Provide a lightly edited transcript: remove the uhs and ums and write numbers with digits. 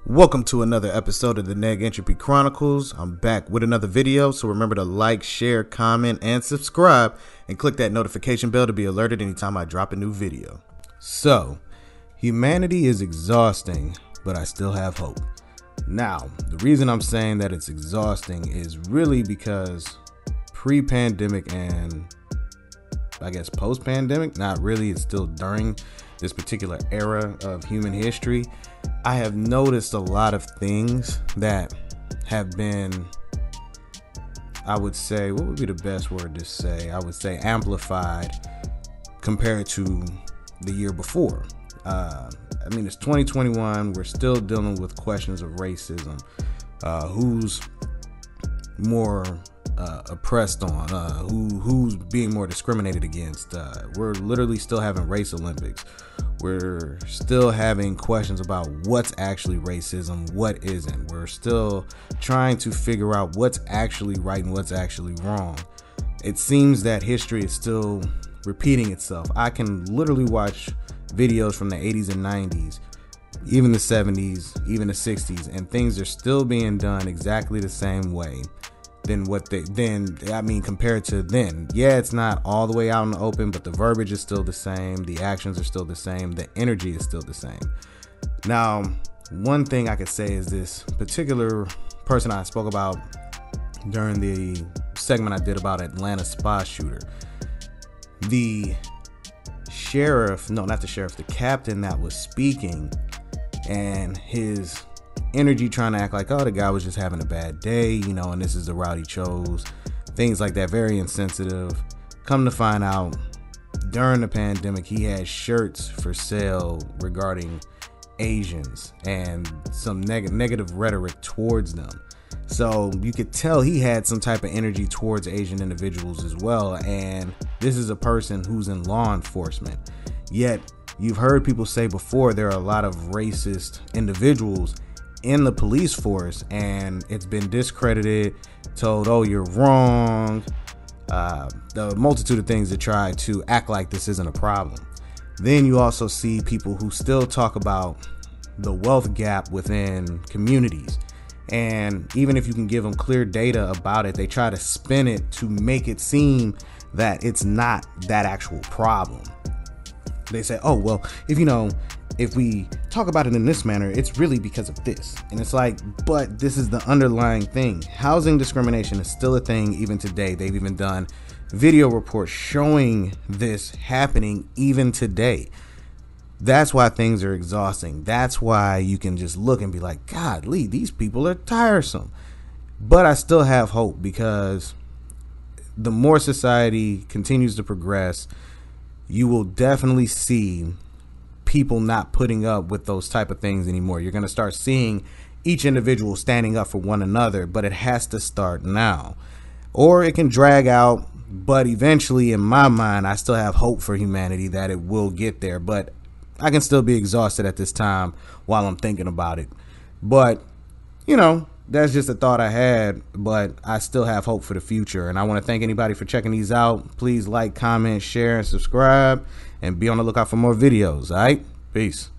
Welcome to another episode of the Neg Entropy Chronicles. I'm back with another video, so remember to like, share, comment, and subscribe, and click that notification bell to be alerted anytime I drop a new video. So, humanity is exhausting, but I still have hope. Now, the reason I'm saying that it's exhausting is really because pre-pandemic and I guess post-pandemic, not really, it's still during this particular era of human history, I have noticed a lot of things that have been, I would say, what would be the best word to say? I would say amplified compared to the year before. I mean, it's 2021. We're still dealing with questions of racism. Who's more oppressed on? Who's being more discriminated against? We're literally still having race Olympics. We're still having questions about what's actually racism, what isn't. We're still trying to figure out what's actually right and what's actually wrong. It seems that history is still repeating itself. I can literally watch videos from the 80s and 90s, even the 70s, even the 60s, and things are still being done exactly the same way compared to then. Yeah, it's not all the way out in the open, but the verbiage is still the same, the actions are still the same, the energy is still the same. Now, one thing I could say is this particular person I spoke about during the segment I did about Atlanta spa shooter, the captain that was speaking, and his energy trying to act like, oh, the guy was just having a bad day, and this is the route he chose, things like that, very insensitive. Come to find out, during the pandemic, he had shirts for sale regarding Asians and some negative rhetoric towards them. So you could tell he had some type of energy towards Asian individuals as well, and this is a person who's in law enforcement. Yet you've heard people say before there are a lot of racist individuals in the police force, and it's been discredited, told, oh, you're wrong, the multitude of things that try to act like this isn't a problem. Then you also see people who still talk about the wealth gap within communities, and even if you can give them clear data about it, they try to spin it to make it seem that it's not that actual problem. They say, oh, well, if we talk about it in this manner, it's really because of this. And it's like, but this is the underlying thing. Housing discrimination is still a thing even today. They've even done video reports showing this happening even today. That's why things are exhausting. That's why you can just look and be like, God, Lee, these people are tiresome. But I still have hope, because the more society continues to progress, you will definitely see people not putting up with those type of things anymore. You're going to start seeing each individual standing up for one another, but it has to start now, or it can drag out. But eventually, in my mind, I still have hope for humanity that it will get there, but I can still be exhausted at this time while I'm thinking about it. But that's just a thought I had, but I still have hope for the future. And I want to thank anybody for checking these out. Please like, comment, share, and subscribe, and be on the lookout for more videos. All right, peace.